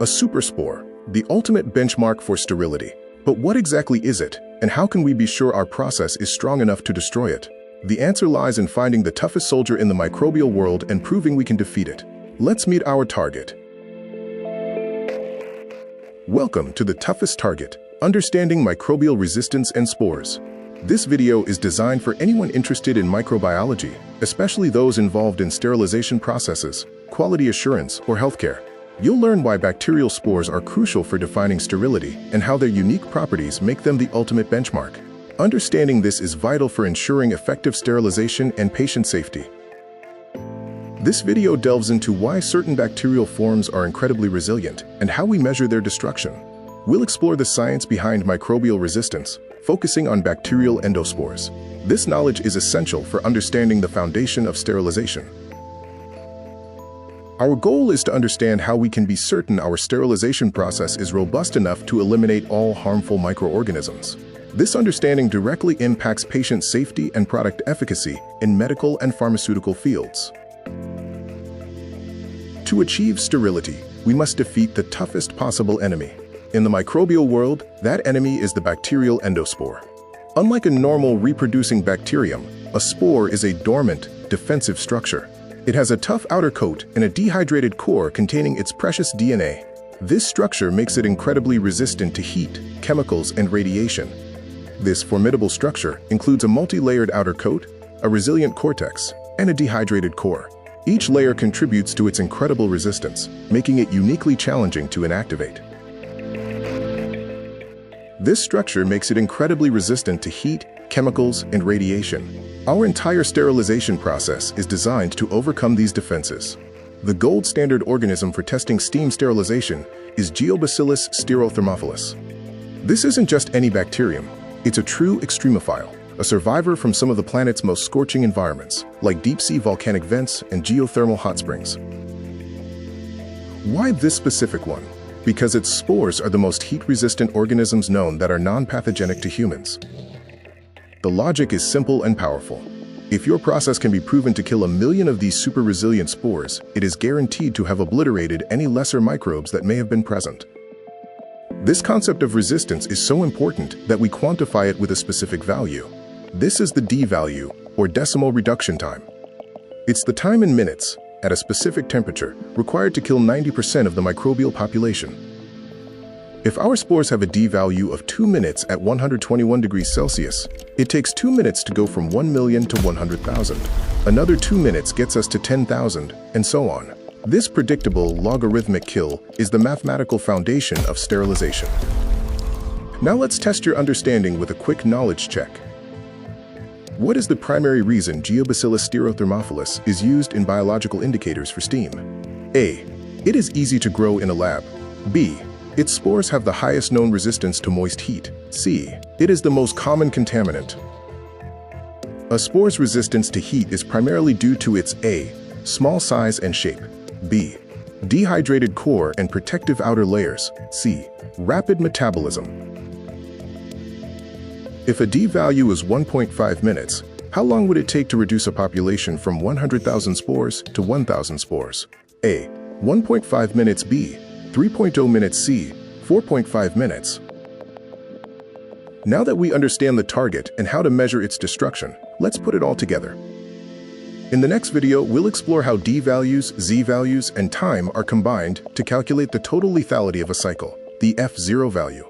A superspore, the ultimate benchmark for sterility. But what exactly is it, and how can we be sure our process is strong enough to destroy it? The answer lies in finding the toughest soldier in the microbial world and proving we can defeat it. Let's meet our target. Welcome to the toughest target, understanding microbial resistance and spores. This video is designed for anyone interested in microbiology, especially those involved in sterilization processes, quality assurance, or healthcare. You'll learn why bacterial spores are crucial for defining sterility and how their unique properties make them the ultimate benchmark. Understanding this is vital for ensuring effective sterilization and patient safety. This video delves into why certain bacterial forms are incredibly resilient and how we measure their destruction. We'll explore the science behind microbial resistance, focusing on bacterial endospores. This knowledge is essential for understanding the foundation of sterilization. Our goal is to understand how we can be certain our sterilization process is robust enough to eliminate all harmful microorganisms. This understanding directly impacts patient safety and product efficacy in medical and pharmaceutical fields. To achieve sterility, we must defeat the toughest possible enemy. In the microbial world, that enemy is the bacterial endospore. Unlike a normal reproducing bacterium, a spore is a dormant, defensive structure. It has a tough outer coat and a dehydrated core containing its precious DNA. This structure makes it incredibly resistant to heat, chemicals, and radiation. This formidable structure includes a multi-layered outer coat, a resilient cortex, and a dehydrated core. Each layer contributes to its incredible resistance, making it uniquely challenging to inactivate. This structure makes it incredibly resistant to heat, chemicals, and radiation. Our entire sterilization process is designed to overcome these defenses. The gold standard organism for testing steam sterilization is Geobacillus stearothermophilus. This isn't just any bacterium, it's a true extremophile, a survivor from some of the planet's most scorching environments, like deep-sea volcanic vents and geothermal hot springs. Why this specific one? Because its spores are the most heat-resistant organisms known that are non-pathogenic to humans. The logic is simple and powerful. If your process can be proven to kill 1 million of these super-resilient spores, it is guaranteed to have obliterated any lesser microbes that may have been present. This concept of resistance is so important that we quantify it with a specific value. This is the D value, or decimal reduction time. It's the time in minutes, at a specific temperature, required to kill 90% of the microbial population. If our spores have a D value of 2 minutes at 121 degrees Celsius, it takes 2 minutes to go from 1 million to 100,000. Another 2 minutes gets us to 10,000, and so on. This predictable logarithmic kill is the mathematical foundation of sterilization. Now let's test your understanding with a quick knowledge check. What is the primary reason Geobacillus stearothermophilus is used in biological indicators for steam? A. It is easy to grow in a lab. B. Its spores have the highest known resistance to moist heat. C. It is the most common contaminant. A spore's resistance to heat is primarily due to its A. Small size and shape. B. Dehydrated core and protective outer layers. C. Rapid metabolism. If a D value is 1.5 minutes, how long would it take to reduce a population from 100,000 spores to 1,000 spores? A. 1.5 minutes. B. 3.0 minutes. C. 4.5 minutes. Now that we understand the target and how to measure its destruction, let's put it all together. In the next video, we'll explore how D values, Z values, and time are combined to calculate the total lethality of a cycle, the F0 value.